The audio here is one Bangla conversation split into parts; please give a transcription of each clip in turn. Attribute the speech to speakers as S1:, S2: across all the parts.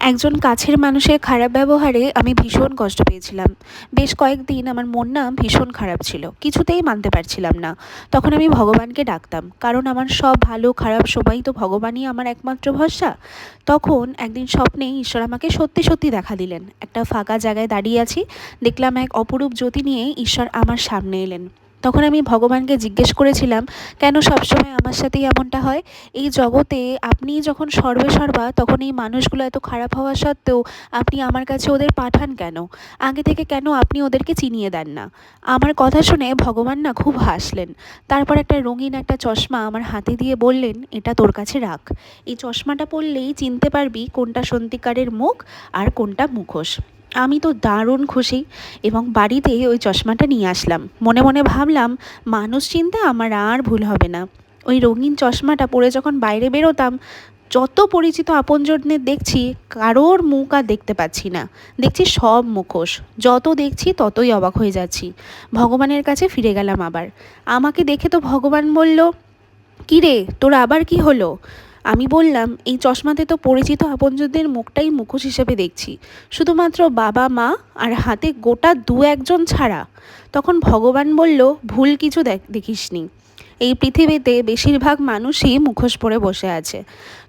S1: একজন কাছের মানুষের খারাপ ব্যবহারে আমি ভীষণ কষ্ট পেয়েছিলাম। বেশ কয়েকদিন আমার মন না ভীষণ খারাপ ছিল, কিছুতেই মানতে পারছিলাম না। তখন আমি ভগবানকে ডাকতাম, কারণ আমার সব ভালো খারাপ সময়ই তো ভগবানই আমার একমাত্র ভরসা। তখন একদিন স্বপ্নে ঈশ্বর আমাকে সত্যি সত্যি দেখা দিলেন। একটা ফাঁকা জায়গায় দাঁড়িয়ে আছি, দেখলাম এক অপরূপ জ্যোতি নিয়ে ঈশ্বর আমার সামনে এলেন। তখন আমি ভগবানকে জিজ্ঞেস করেছিলাম, কেন সবসময় আমার সাথেই এমনটা হয়? এই জগতে আপনি যখন সর্বেসর্বা, তখন এই মানুষগুলো এত খারাপ হওয়া সত্ত্বেও আপনি আমার কাছে ওদের পাঠান কেন? আগে থেকে কেন আপনি ওদেরকে চিনিয়ে দেন না? আমার কথা শুনে ভগবান না খুব হাসলেন। তারপর একটা রঙিন একটা চশমা আমার হাতে দিয়ে বললেন, এটা তোর কাছে রাখ। এই চশমাটা পরলেই চিনতে পারবি কোনটা সত্যিকারের মুখ আর কোনটা মুখোশ। আমি তো দারুণ খুশি এবং বাড়িতে ওই চশমাটা নিয়ে আসলাম। মনে মনে ভাবলাম, মানুষ চিনতে আমার আর ভুল হবে না। ওই রঙিন চশমাটা পরে যখন বাইরে বেরোতাম, যত পরিচিত আপনজনদের দেখছি, কারোর মুখ আর দেখতে পাচ্ছি না। দেখছি সব মুখোশ। যত দেখছি ততই অবাক হয়ে যাচ্ছি। ভগবানের কাছে ফিরে গেলাম আবার। আমাকে দেখে তো ভগবান বলল, কী রে, তোর আবার কি হলো? আমি বললাম, এই চশমাতে তো পরিচিত আপনজনদের মুখটাই মুখোশ হিসেবে দেখছি, শুধুমাত্র বাবা মা আর হাতে গোটা দু একজন ছাড়া। তখন ভগবান বলল, ভুল কিছু দেখিসনি। এই পৃথিবীতে বেশিরভাগ মানুষই মুখোশ পরে বসে আছে।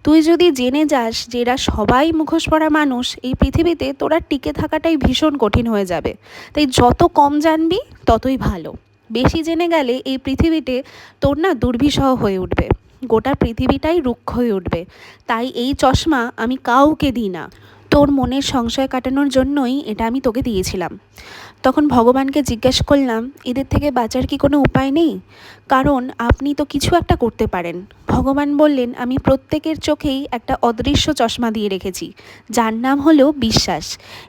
S1: তুই যদি জেনে যাস যে এরা সবাই মুখোশ পরা মানুষ, এই পৃথিবীতে তোরা টিকে থাকাটাই ভীষণ কঠিন হয়ে যাবে। তাই যত কম জানবি ততই ভালো। বেশি জেনে গেলে এই পৃথিবীতে তোর না দুর্বিষহ হয়ে উঠবে, গোটা পৃথিবীটাই রুক্ষ হয়ে উঠবে। তাই এই চশমা আমি কাউকে দিই না। তোর মনের সংশয় কাটানোর জন্যই এটা আমি তোকে দিয়েছিলাম। তখন ভগবানকে জিজ্ঞেস করলাম, এদের থেকে বাঁচার কি কোনো উপায় নেই? কারণ আপনি তো কিছু একটা করতে পারেন। ভগবান বললেন, আমি প্রত্যেকের চোখেই একটা অদৃশ্য চশমা দিয়ে রেখেছি, যার নাম হলো বিশ্বাস।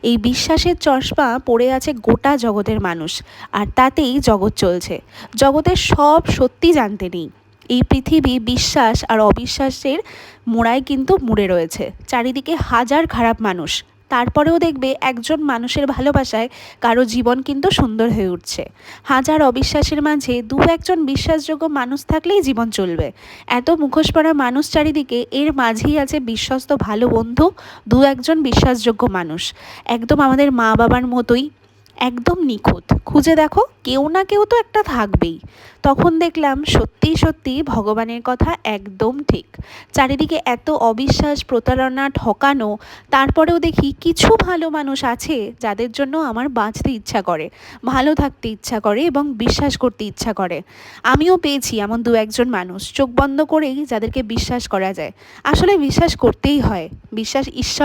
S1: এই বিশ্বাসের চশমা পড়ে আছে গোটা জগতের মানুষ, আর তাতেই জগৎ চলছে। জগতের সব সত্যি জানতে নেই। এই পৃথিবী বিশ্বাস আর অবিশ্বাসের মোড়ায় কিন্তু মুড়ে রয়েছে। চারিদিকে হাজার খারাপ মানুষ, তারপরেও দেখবে একজন মানুষের ভালোবাসায় কারো জীবন কিন্তু সুন্দর হয়ে উঠছে। হাজার অবিশ্বাসের মাঝে দু একজন বিশ্বাসযোগ্য মানুষ থাকলেই জীবন চলবে। এত মুখোশ পরা মানুষ চারিদিকে, এর মাঝেই আছে বিশ্বস্ত ভালো বন্ধু, দু একজন বিশ্বাসযোগ্য মানুষ। একদম আমাদের মা বাবার মতোই, একদম নিখুঁত। খুঁজে দেখো, কেউ না কেউ তো একটা থাকবেই। তখন দেখলাম সত্যি সত্যি ভগবানের কথা একদম ঠিক। চারিদিকে এত অবিশ্বাস, প্রতারণা, ঠকানো, তারপরেও দেখি কিছু ভালো মানুষ আছে যাদের জন্য আমার বাঁচতে ইচ্ছা করে, ভালো থাকতে ইচ্ছা করে এবং বিশ্বাস করতে ইচ্ছা করে। আমিও পেয়েছি এমন দু একজন মানুষ, চোখ বন্ধ করেই যাদেরকে বিশ্বাস করা যায়। আসলে বিশ্বাস করতেই হয়। বিশ্বাস ঈশ্বর